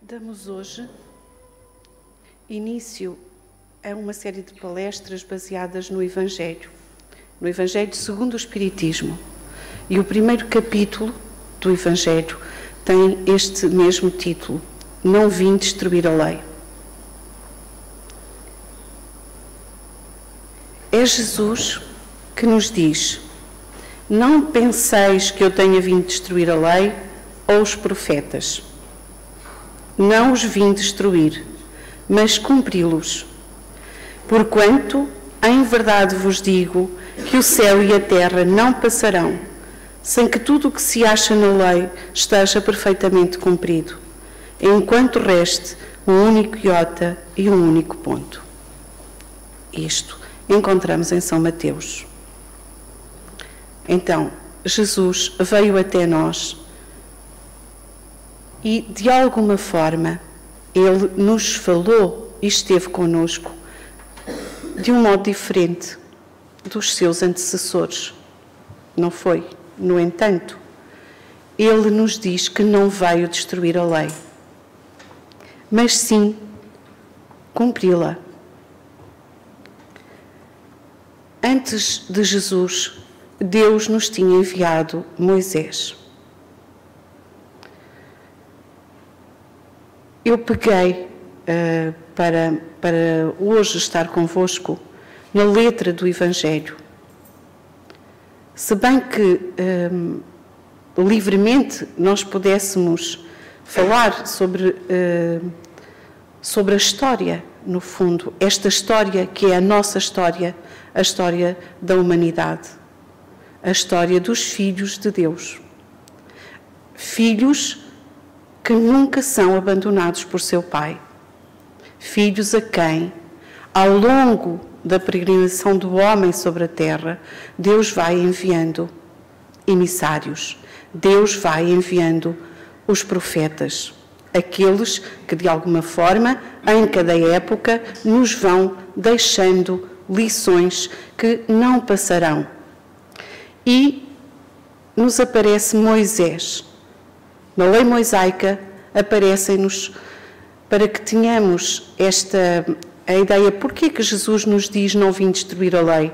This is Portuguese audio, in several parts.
Damos hoje início a uma série de palestras baseadas no Evangelho segundo o Espiritismo. E o primeiro capítulo do Evangelho tem este mesmo título: Não vim destruir a lei. É Jesus que nos diz: não penseis que eu tenha vindo destruir a lei ou os profetas. Não os vim destruir, mas cumpri-los. Porquanto, em verdade vos digo, que o céu e a terra não passarão, sem que tudo o que se acha na lei esteja perfeitamente cumprido, enquanto reste um único iota e um único ponto. Isto encontramos em São Mateus. Então, Jesus veio até nós e, de alguma forma, Ele nos falou e esteve conosco de um modo diferente dos seus antecessores. Não foi? No entanto, Ele nos diz que não veio destruir a lei, mas sim cumpri-la. Antes de Jesus, Deus nos tinha enviado Moisés. Eu peguei para hoje estar convosco na letra do Evangelho. Se bem que livremente nós pudéssemos falar sobre a história, no fundo, esta história que é a nossa história, a história da humanidade, a história dos filhos de Deus. Filhos que nunca são abandonados por seu Pai. Filhos a quem, ao longo da peregrinação do homem sobre a terra, Deus vai enviando emissários, Deus vai enviando os profetas, aqueles que, de alguma forma, em cada época, nos vão deixando lições que não passarão. E nos aparece Moisés. Na lei mosaica aparecem-nos para que tenhamos a ideia, porquê que Jesus nos diz não vim destruir a lei?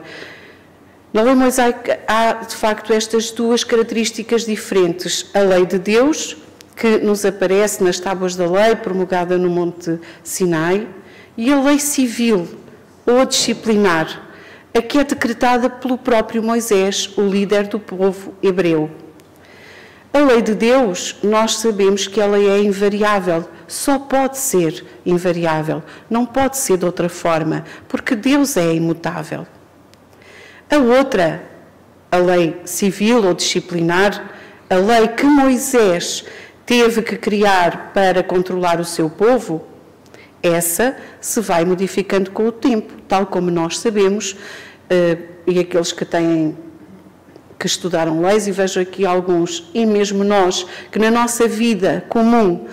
Na lei mosaica há, de facto, estas duas características diferentes. A lei de Deus, que nos aparece nas tábuas da lei, promulgada no Monte Sinai, e a lei civil, ou a disciplinar, a que é decretada pelo próprio Moisés, o líder do povo hebreu. A lei de Deus, nós sabemos que ela é invariável, só pode ser invariável, não pode ser de outra forma, porque Deus é imutável. A outra, a lei civil ou disciplinar, a lei que Moisés teve que criar para controlar o seu povo, essa se vai modificando com o tempo, tal como nós sabemos, e aqueles que estudaram leis, e vejo aqui alguns, e mesmo nós, que na nossa vida comum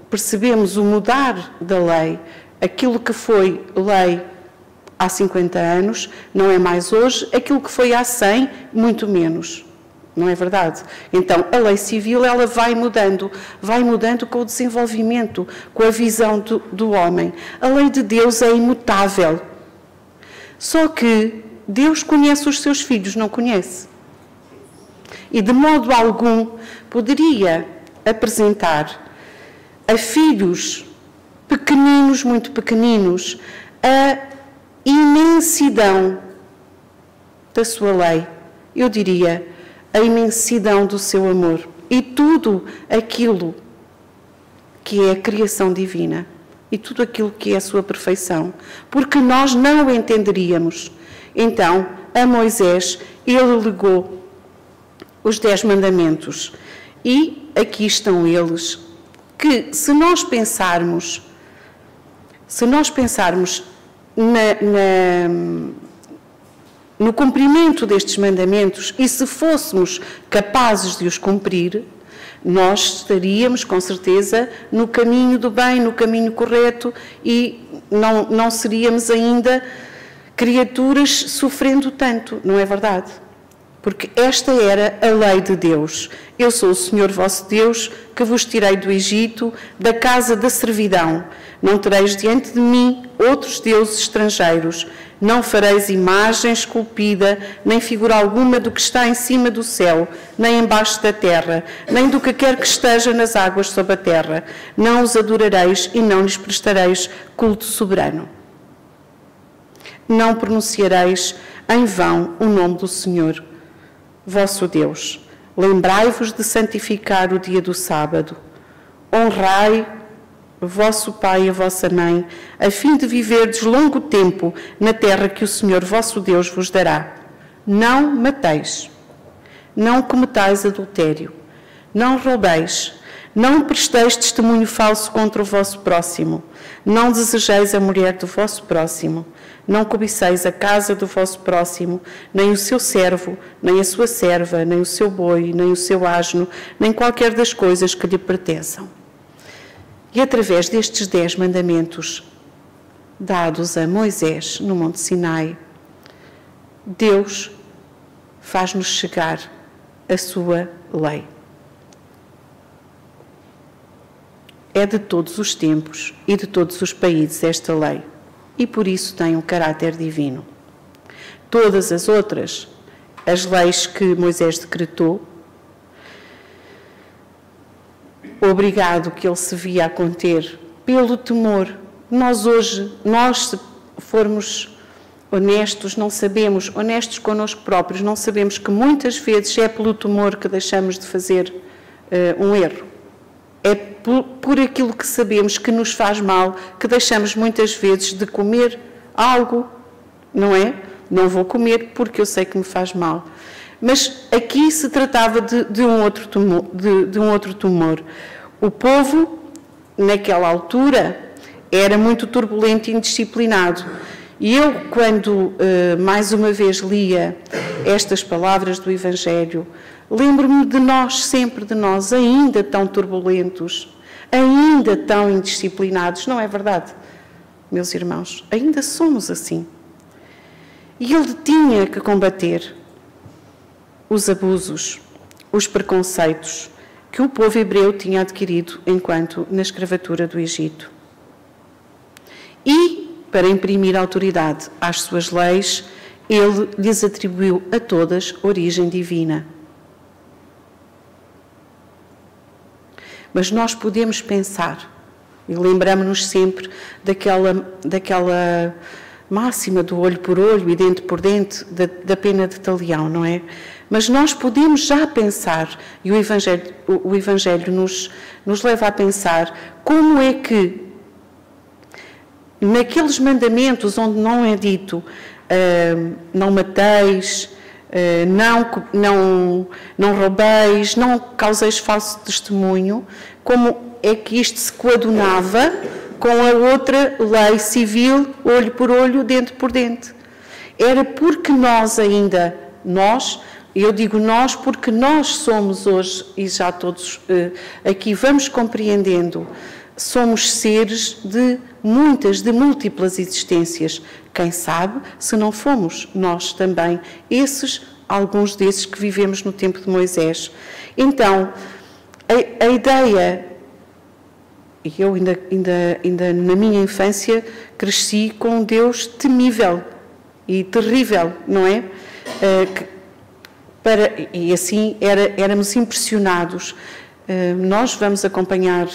percebemos o mudar da lei, aquilo que foi lei há 50 anos, não é mais hoje, aquilo que foi há 100, muito menos. Não é verdade? Então, a lei civil, ela vai mudando com o desenvolvimento, com a visão do homem. A lei de Deus é imutável. Só que Deus conhece os seus filhos, não conhece? E de modo algum poderia apresentar a filhos pequeninos, muito pequeninos, a imensidão da sua lei. Eu diria, a imensidão do seu amor e tudo aquilo que é a criação divina e tudo aquilo que é a sua perfeição, porque nós não o entenderíamos. Então, a Moisés, ele legou os 10 mandamentos e aqui estão eles, que se nós pensarmos no cumprimento destes mandamentos e se fôssemos capazes de os cumprir, nós estaríamos, com certeza, no caminho do bem, no caminho correto e não seríamos ainda criaturas sofrendo tanto, não é verdade? porque esta era a lei de Deus. Eu sou o Senhor vosso Deus, que vos tirei do Egito, da casa da servidão. Não tereis diante de mim outros deuses estrangeiros. Não fareis imagem esculpida, nem figura alguma do que está em cima do céu, nem embaixo da terra, nem do que quer que esteja nas águas sob a terra. Não os adorareis e não lhes prestareis culto soberano. Não pronunciareis em vão o nome do Senhor, vosso Deus. Lembrai-vos de santificar o dia do sábado. Honrai o vosso pai e a vossa mãe, a fim de viverdes longo tempo na terra que o Senhor vosso Deus vos dará. Não mateis, não cometais adultério, não roubeis, não presteis testemunho falso contra o vosso próximo, não desejeis a mulher do vosso próximo, não cobiceis a casa do vosso próximo, nem o seu servo, nem a sua serva, nem o seu boi, nem o seu asno, nem qualquer das coisas que lhe pertençam. E através destes 10 mandamentos dados a Moisés no Monte Sinai, Deus faz-nos chegar a sua lei. É de todos os tempos e de todos os países esta lei, e por isso tem um caráter divino. Todas as outras, as leis que Moisés decretou, obrigado que ele se via a conter pelo temor. Nós hoje, se formos honestos, não sabemos, honestos connosco próprios, não sabemos que muitas vezes é pelo temor que deixamos de fazer um erro. É por aquilo que sabemos que nos faz mal, que deixamos muitas vezes de comer algo, não é? Não vou comer porque eu sei que me faz mal. Mas aqui se tratava de um outro tumor. O povo, naquela altura, era muito turbulento e indisciplinado. E eu, quando mais uma vez lia estas palavras do Evangelho, lembro-me de nós, sempre de nós, ainda tão turbulentos, ainda tão indisciplinados. Não é verdade, meus irmãos? Ainda somos assim. E ele tinha que combater os abusos, os preconceitos que o povo hebreu tinha adquirido enquanto na escravatura do Egito. E, para imprimir autoridade às suas leis, ele lhes atribuiu a todas origem divina. Mas nós podemos pensar, e lembramos-nos sempre daquela máxima do olho por olho e dente por dente, da pena de talião, não é? Mas nós podemos já pensar, e o Evangelho nos leva a pensar, como é que naqueles mandamentos onde não é dito não mateis, não roubeis, não causeis falso testemunho, como é que isto se coadunava com a outra lei civil, olho por olho, dente por dente. Era porque eu digo nós porque nós somos hoje, e já todos aqui vamos compreendendo, somos seres de múltiplas existências. Quem sabe se não fomos nós também, alguns desses que vivemos no tempo de Moisés. Então, a ideia, e eu ainda na minha infância cresci com um Deus temível e terrível, não é? E assim éramos impressionados. Nós vamos acompanhar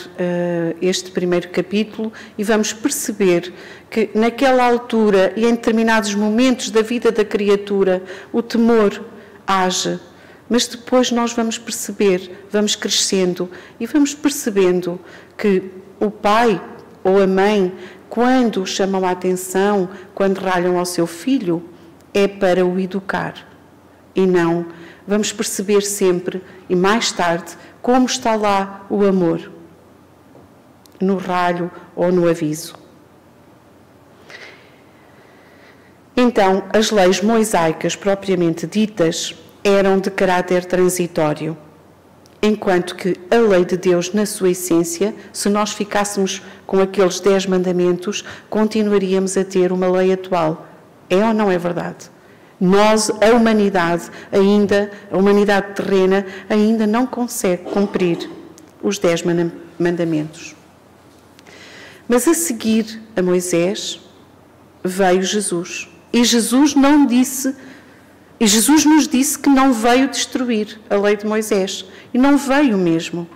este primeiro capítulo e vamos perceber que naquela altura e em determinados momentos da vida da criatura o temor age, mas depois nós vamos perceber, vamos crescendo e vamos percebendo que o pai ou a mãe, quando chamam a atenção, quando ralham ao seu filho, é para o educar e não. Vamos perceber sempre, e mais tarde, como está lá o amor, no ralho ou no aviso. Então, as leis mosaicas propriamente ditas eram de caráter transitório, enquanto que a lei de Deus, na sua essência, se nós ficássemos com aqueles 10 mandamentos, continuaríamos a ter uma lei atual. É ou não é verdade? Nós, a humanidade terrena, ainda não consegue cumprir os 10 mandamentos. Mas a seguir a Moisés veio Jesus. E Jesus nos disse que não veio destruir a lei de Moisés. E não veio mesmo.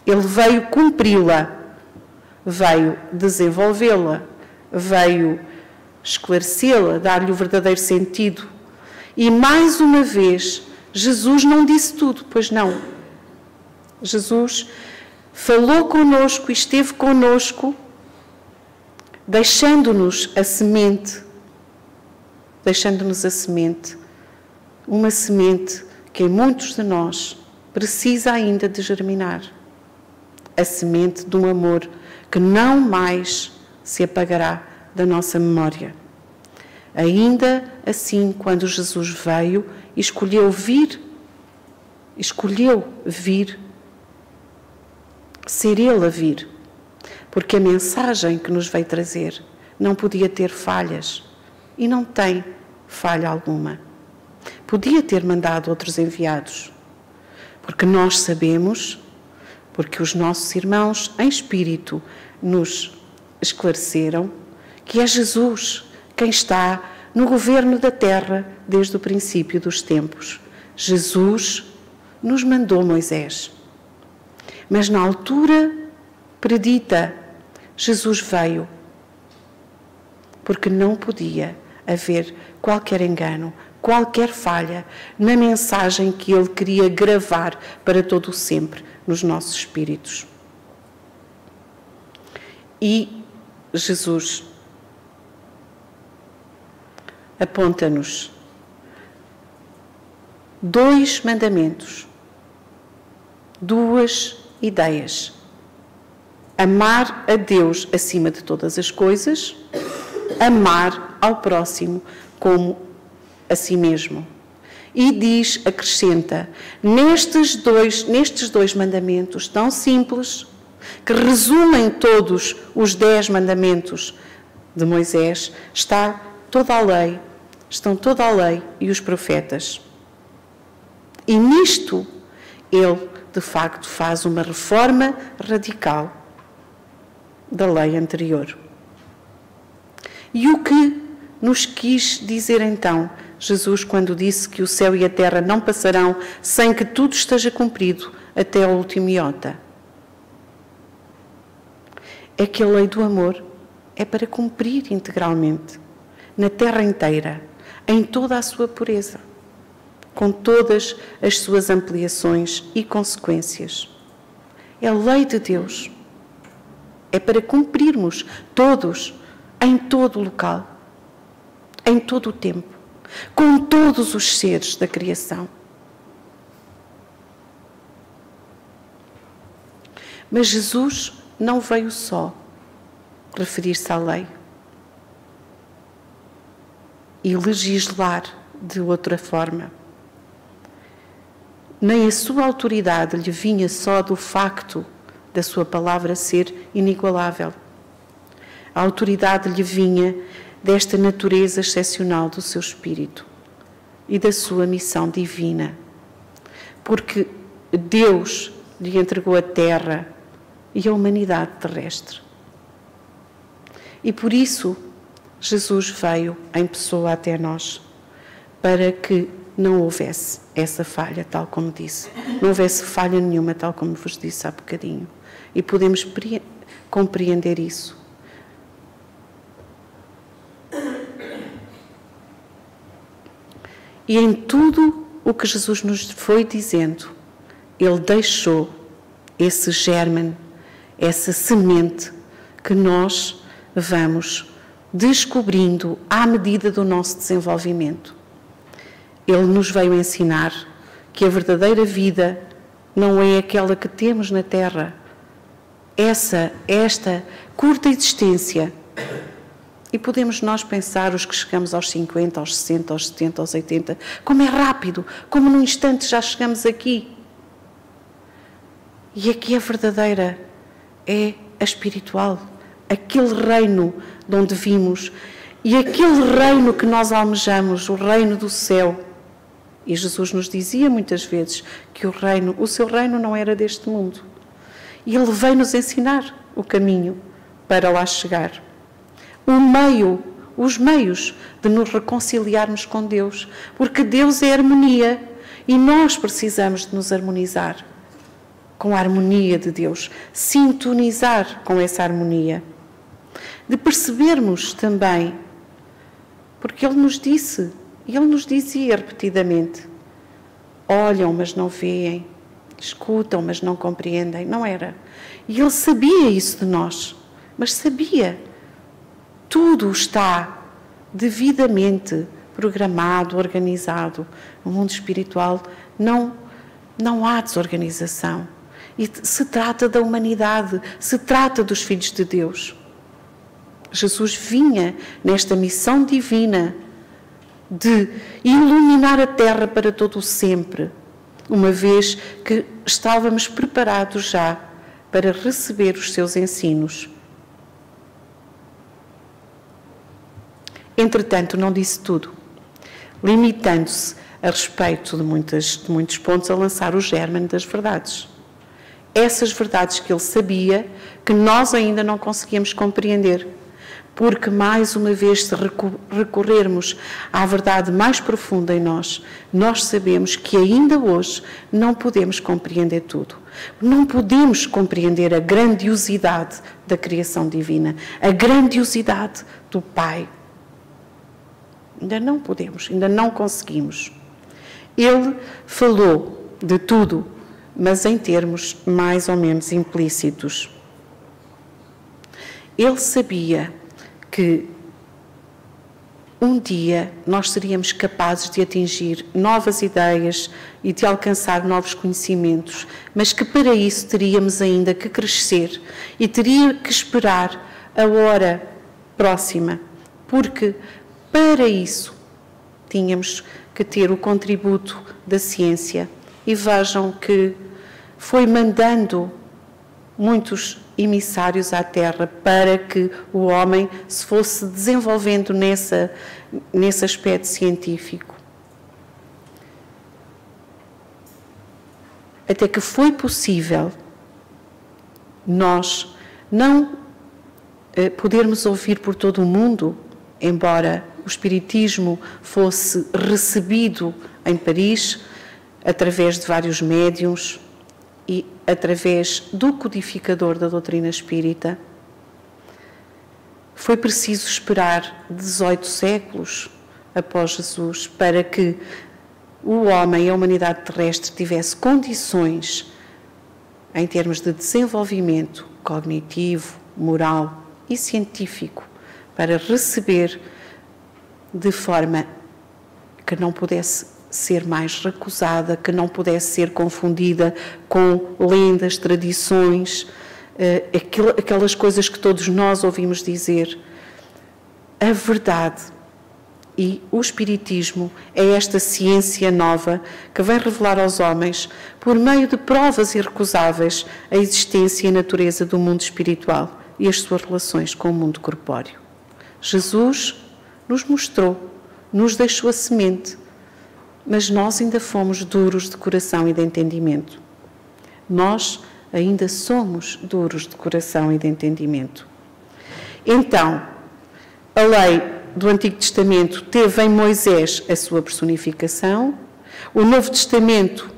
Ele veio cumpri-la, veio desenvolvê-la, veio esclarecê-la, dar-lhe o verdadeiro sentido. E mais uma vez, Jesus não disse tudo, pois não. Jesus falou connosco e esteve connosco, deixando-nos a semente, uma semente que em muitos de nós precisa ainda de germinar. A semente de um amor que não mais se apagará da nossa memória. Ainda assim, quando Jesus veio e escolheu vir, ser Ele a vir, porque a mensagem que nos veio trazer não podia ter falhas, e não tem falha alguma. Podia ter mandado outros enviados, porque nós sabemos, porque os nossos irmãos em espírito nos esclareceram, que é Jesus quem está no governo da terra desde o princípio dos tempos. Jesus nos mandou Moisés. Mas na altura predita, Jesus veio, porque não podia haver qualquer engano, qualquer falha na mensagem que Ele queria gravar para todo o sempre nos nossos espíritos. E Jesus aponta-nos 2 mandamentos, 2 ideias. Amar a Deus acima de todas as coisas, amar ao próximo como a si mesmo. E acrescenta, nestes dois mandamentos tão simples, que resumem todos os 10 mandamentos de Moisés, estão toda a lei e os profetas. E nisto, ele, de facto, faz uma reforma radical da lei anterior. E o que nos quis dizer então Jesus quando disse que o céu e a terra não passarão sem que tudo esteja cumprido até ao último iota? É que a lei do amor é para cumprir integralmente, na terra inteira, em toda a sua pureza, com todas as suas ampliações e consequências. É a lei de Deus. É para cumprirmos todos, em todo o local, em todo o tempo, com todos os seres da criação. Mas Jesus não veio só referir-se à lei e legislar de outra forma. Nem a sua autoridade lhe vinha só do facto da sua palavra ser inigualável. A autoridade lhe vinha desta natureza excepcional do seu espírito e da sua missão divina, porque Deus lhe entregou a terra e a humanidade terrestre. E por isso Jesus veio em pessoa até nós, para que não houvesse essa falha, tal como disse. Não houvesse falha nenhuma, tal como vos disse há bocadinho. E podemos compreender isso. E em tudo o que Jesus nos foi dizendo, Ele deixou esse germen, essa semente que nós vamos descobrindo à medida do nosso desenvolvimento. Ele nos veio ensinar que a verdadeira vida não é aquela que temos na Terra. Esta curta existência. E podemos nós pensar, os que chegamos aos 50, aos 60, aos 70, aos 80, como é rápido, como num instante já chegamos aqui. E aqui a verdadeira é a espiritual, aquele reino de onde vimos, E aquele reino que nós almejamos, o reino do céu, e Jesus nos dizia muitas vezes que o seu reino não era deste mundo. E Ele veio nos ensinar o caminho para lá chegar. Os meios de nos reconciliarmos com Deus, porque Deus é harmonia e nós precisamos de nos harmonizar com a harmonia de Deus, sintonizar com essa harmonia, de percebermos também, porque Ele nos disse, e Ele nos dizia repetidamente, olham, mas não veem, escutam, mas não compreendem, não era? E Ele sabia isso de nós, mas sabia, tudo está devidamente programado, organizado. No mundo espiritual não há desorganização. E se trata da humanidade, se trata dos filhos de Deus. Jesus vinha nesta missão divina de iluminar a terra para todo o sempre, uma vez que estávamos preparados já para receber os seus ensinos. Entretanto, não disse tudo, limitando-se a respeito de muitos pontos a lançar o germe das verdades. Essas verdades que ele sabia que nós ainda não conseguíamos compreender, porque mais uma vez se recorrermos à verdade mais profunda em nós sabemos que ainda hoje não podemos compreender tudo. Não podemos compreender a grandiosidade da criação divina, a grandiosidade do Pai. Ainda não podemos, ainda não conseguimos. Ele falou de tudo, mas em termos mais ou menos implícitos. Ele sabia que um dia nós seríamos capazes de atingir novas ideias e de alcançar novos conhecimentos, mas que para isso teríamos ainda que crescer e teria que esperar a hora próxima, porque para isso tínhamos que ter o contributo da ciência. E vejam que foi mandando muitos emissários à Terra para que o homem se fosse desenvolvendo nesse aspecto científico. Até que foi possível nós não podermos ouvir por todo o mundo, embora o Espiritismo fosse recebido em Paris através de vários médiuns e através do codificador da doutrina espírita. Foi preciso esperar 18 séculos após Jesus para que o homem e a humanidade terrestre tivesse condições em termos de desenvolvimento cognitivo, moral e científico para receber de forma que não pudesse ser mais recusada, que não pudesse ser confundida com lendas, tradições, aquelas coisas que todos nós ouvimos dizer. A verdade e o Espiritismo é esta ciência nova que vem revelar aos homens, por meio de provas irrecusáveis, a existência e a natureza do mundo espiritual e as suas relações com o mundo corpóreo. Jesus nos mostrou, nos deixou a semente, mas nós ainda fomos duros de coração e de entendimento. Nós ainda somos duros de coração e de entendimento. Então, a lei do Antigo Testamento teve em Moisés a sua personificação, o Novo Testamento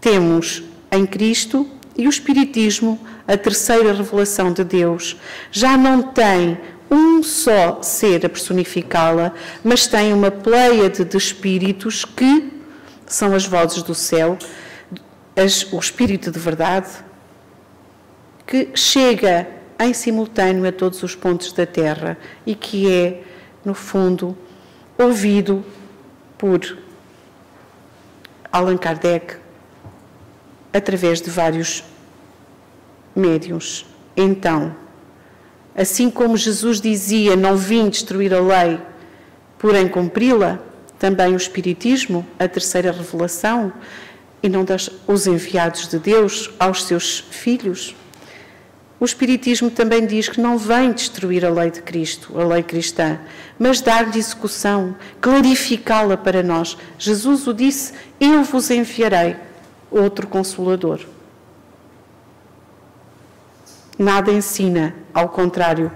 temos em Cristo e o Espiritismo, a terceira revelação de Deus, já não tem um só ser a personificá-la, mas tem uma pleiade de espíritos que são as vozes do céu, o Espírito de verdade, que chega em simultâneo a todos os pontos da Terra e que é, no fundo, ouvido por Allan Kardec através de vários médiuns. Então, assim como Jesus dizia, não vim destruir a lei, porém cumpri-la, também o Espiritismo, a terceira revelação, e não os enviados de Deus aos seus filhos, O Espiritismo também diz que não vem destruir a lei de Cristo, a lei cristã, mas dar-lhe execução, clarificá-la para nós. Jesus o disse: eu vos enviarei outro Consolador. Nada ensina ao contrário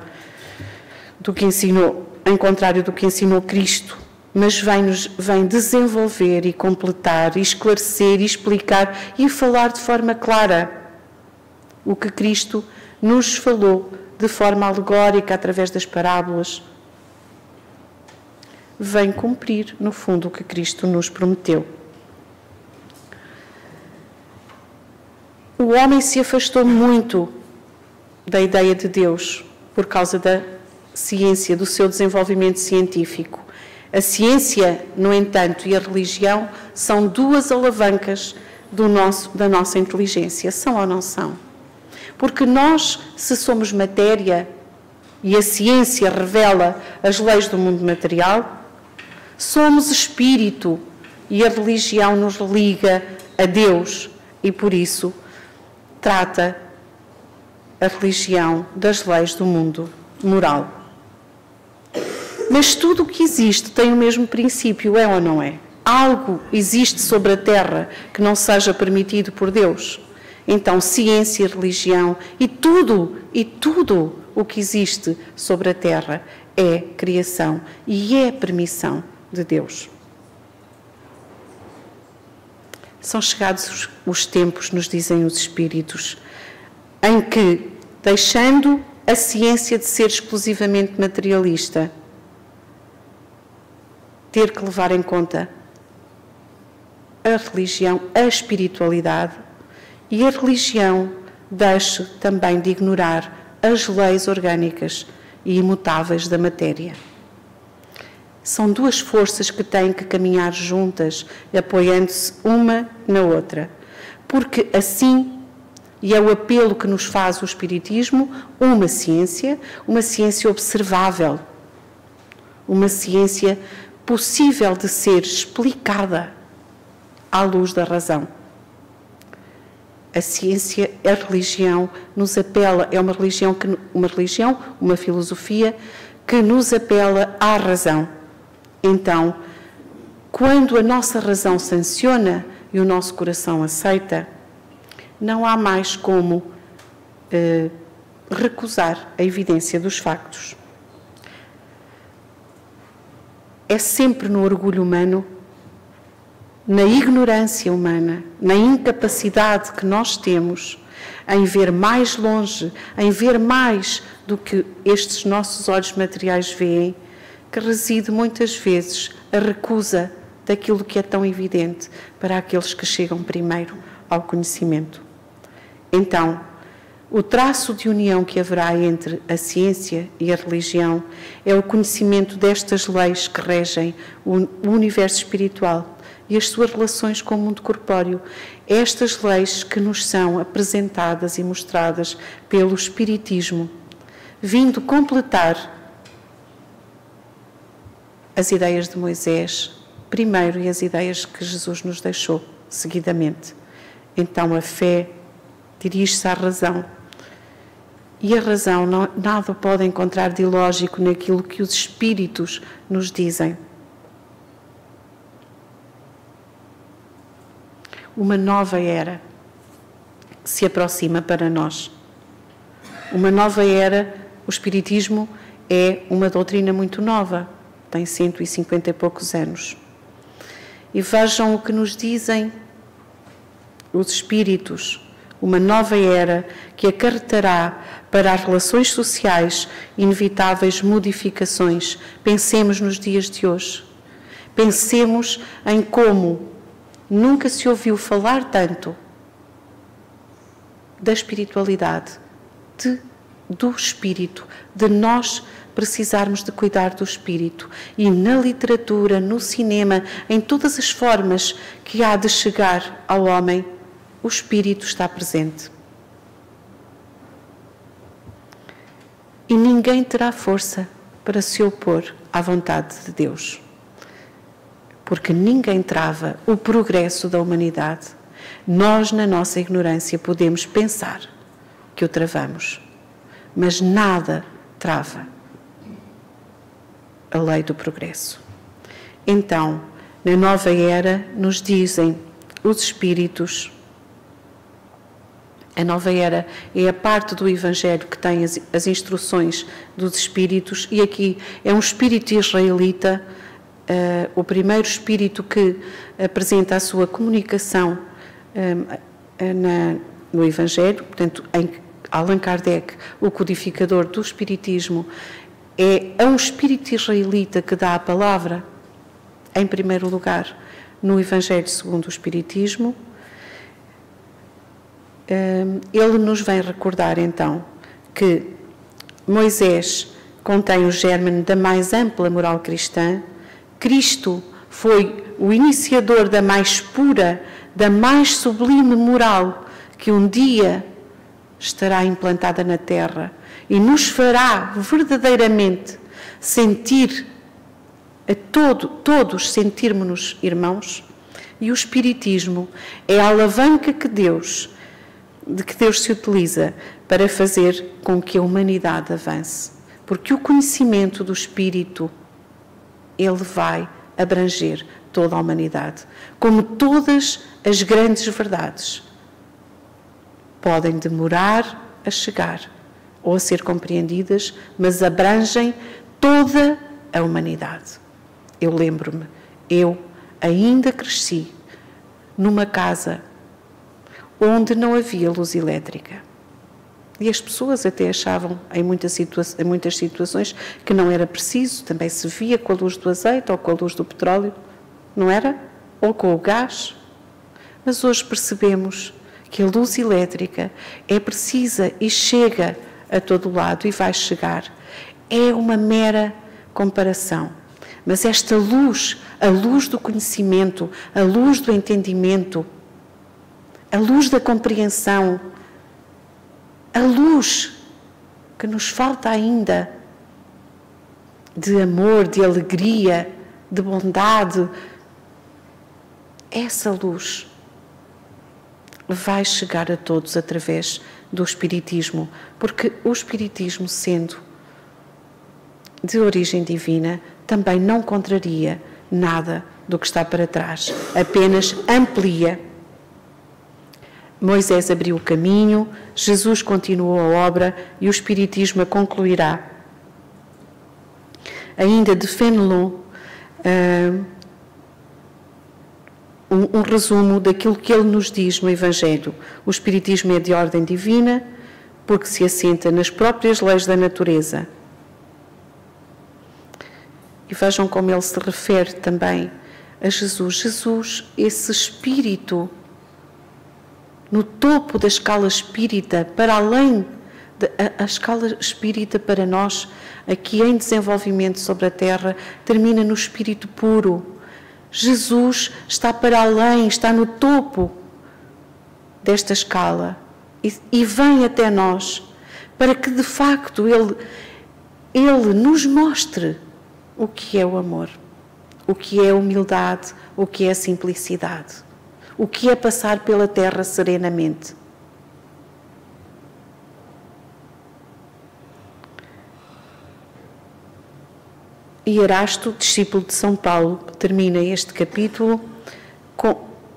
do que ensinou, em contrário do que ensinou Cristo, mas vem desenvolver e completar, e esclarecer, e explicar e falar de forma clara o que Cristo nos falou de forma alegórica através das parábolas. Vem cumprir, no fundo, o que Cristo nos prometeu. O homem se afastou muito da ideia de Deus por causa da ciência, do seu desenvolvimento científico. A ciência, no entanto, e a religião são duas alavancas da nossa inteligência. São ou não são? Porque nós, se somos matéria e a ciência revela as leis do mundo material, somos espírito e a religião nos liga a Deus e, por isso, trata a religião das leis do mundo moral. Mas tudo o que existe tem o mesmo princípio, é ou não é? Algo existe sobre a Terra que não seja permitido por Deus. Então, ciência, religião e tudo o que existe sobre a Terra é criação e é permissão de Deus. São chegados os tempos, nos dizem os Espíritos, em que, deixando a ciência de ser exclusivamente materialista, ter que levar em conta a religião, a espiritualidade, e a religião deixe também de ignorar as leis orgânicas e imutáveis da matéria. São duas forças que têm que caminhar juntas, apoiando-se uma na outra, porque assim, e é o apelo que nos faz o Espiritismo, uma ciência observável, uma ciência possível de ser explicada à luz da razão. A ciência, a religião nos apela, é uma filosofia que nos apela à razão. Então, quando a nossa razão sanciona e o nosso coração aceita, não há mais como recusar a evidência dos factos. É sempre no orgulho humano, na ignorância humana, na incapacidade que nós temos em ver mais longe, em ver mais do que estes nossos olhos materiais veem, que reside muitas vezes a recusa daquilo que é tão evidente para aqueles que chegam primeiro ao conhecimento. Então, o traço de união que haverá entre a ciência e a religião é o conhecimento destas leis que regem o universo espiritual e as suas relações com o mundo corpóreo. Estas leis que nos são apresentadas e mostradas pelo Espiritismo, vindo completar as ideias de Moisés primeiro e as ideias que Jesus nos deixou seguidamente. Então a fé dirige-se à razão. E a razão nada pode encontrar de ilógico naquilo que os Espíritos nos dizem. Uma nova era que se aproxima para nós. Uma nova era, o Espiritismo é uma doutrina muito nova, tem 150 e poucos anos. E vejam o que nos dizem os Espíritos. Uma nova era que acarretará para as relações sociais inevitáveis modificações. Pensemos nos dias de hoje. Pensemos em como nunca se ouviu falar tanto da espiritualidade, do espírito, de nós precisarmos de cuidar do espírito. E na literatura, no cinema, em todas as formas que há de chegar ao homem, o espírito está presente. E ninguém terá força para se opor à vontade de Deus. Porque ninguém trava o progresso da humanidade. Nós, na nossa ignorância, podemos pensar que o travamos. mas nada trava a lei do progresso. Então, na nova era, nos dizem os Espíritos. A nova era é a parte do Evangelho que tem as instruções dos Espíritos, e aqui é um Espírito israelita, o primeiro Espírito que apresenta a sua comunicação no Evangelho. Portanto, Allan Kardec, o codificador do Espiritismo, é um Espírito israelita que dá a palavra, em primeiro lugar, no Evangelho segundo o Espiritismo. Ele nos vem recordar, então, que Moisés contém o gérmen da mais ampla moral cristã, Cristo foi o iniciador da mais pura, da mais sublime moral que um dia estará implantada na Terra e nos fará verdadeiramente sentir, todos sentirmos-nos irmãos. E o Espiritismo é a alavanca de que Deus se utiliza para fazer com que a humanidade avance. Porque o conhecimento do Espírito, ele vai abranger toda a humanidade. Como todas as grandes verdades podem demorar a chegar ou a ser compreendidas, mas abrangem toda a humanidade. Eu lembro-me, eu ainda cresci numa casa onde não havia luz elétrica. E as pessoas até achavam, em muitas situações, que não era preciso, também se via com a luz do azeite ou com a luz do petróleo, não era? Ou com o gás. Mas hoje percebemos que a luz elétrica é precisa e chega a todo lado e vai chegar. É uma mera comparação. Mas esta luz, a luz do conhecimento, a luz do entendimento, a luz da compreensão, a luz que nos falta ainda de amor, de alegria, de bondade, essa luz vai chegar a todos através do Espiritismo, porque o Espiritismo, sendo de origem divina, também não contraria nada do que está para trás, apenas amplia. Moisés abriu o caminho, Jesus continuou a obra e o Espiritismo a concluirá. Ainda de Fénelon, um resumo daquilo que ele nos diz no Evangelho. O Espiritismo é de ordem divina, porque se assenta nas próprias leis da natureza. E vejam como ele se refere também a Jesus. Jesus, esse Espírito, no topo da escala espírita, para além da escala espírita para nós, aqui em desenvolvimento sobre a Terra, termina no Espírito puro. Jesus está para além, está no topo desta escala e vem até nós para que, de facto, Ele nos mostre o que é o amor, o que é a humildade, o que é a simplicidade, o que é passar pela terra serenamente. E Erasto, discípulo de São Paulo, termina este capítulo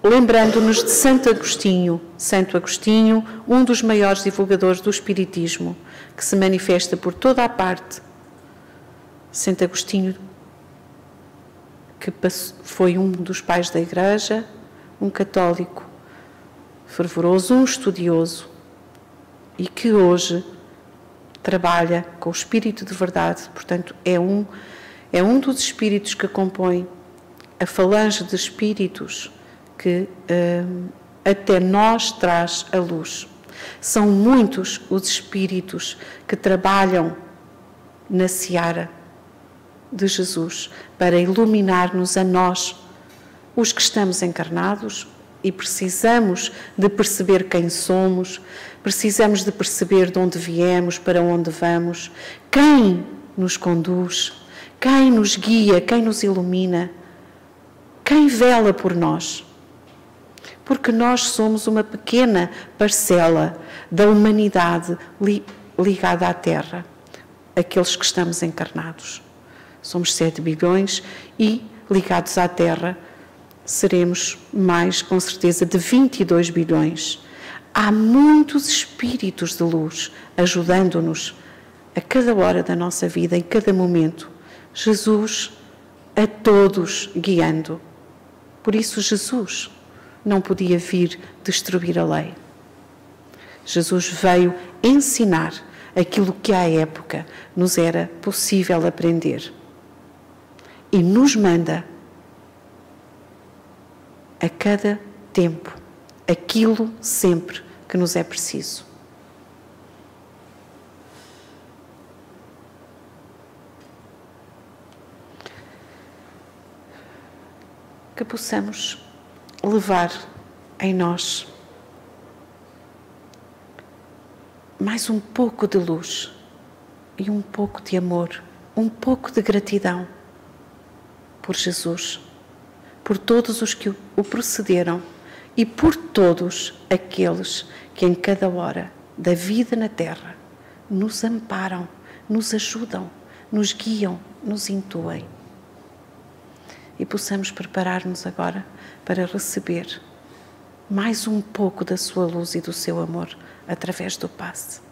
lembrando-nos de Santo Agostinho. Santo Agostinho, um dos maiores divulgadores do Espiritismo, que se manifesta por toda a parte. Santo Agostinho, que foi um dos pais da Igreja, um católico fervoroso, um estudioso, e que hoje trabalha com o Espírito de verdade. Portanto, é um dos espíritos que compõe a falange de espíritos que até nós traz a luz. São muitos os espíritos que trabalham na seara de Jesus para iluminar-nos a nós, os que estamos encarnados, e precisamos de perceber quem somos, precisamos de perceber de onde viemos, para onde vamos, quem nos conduz, quem nos guia, quem nos ilumina, quem vela por nós. Porque nós somos uma pequena parcela da humanidade ligada à Terra, aqueles que estamos encarnados. Somos 7 bilhões e, ligados à Terra, seremos mais, com certeza, de 22 bilhões. Há muitos espíritos de luz ajudando-nos a cada hora da nossa vida, em cada momento. Jesus a todos guiando. Por isso Jesus não podia vir destruir a lei. Jesus veio ensinar aquilo que à época nos era possível aprender. E nos manda a cada tempo aquilo sempre que nos é preciso. Que possamos levar em nós mais um pouco de luz e um pouco de amor, um pouco de gratidão por Jesus, por todos os que o precederam e por todos aqueles que em cada hora da vida na Terra nos amparam, nos ajudam, nos guiam, nos intuem. E possamos preparar-nos agora para receber mais um pouco da sua luz e do seu amor através do passe.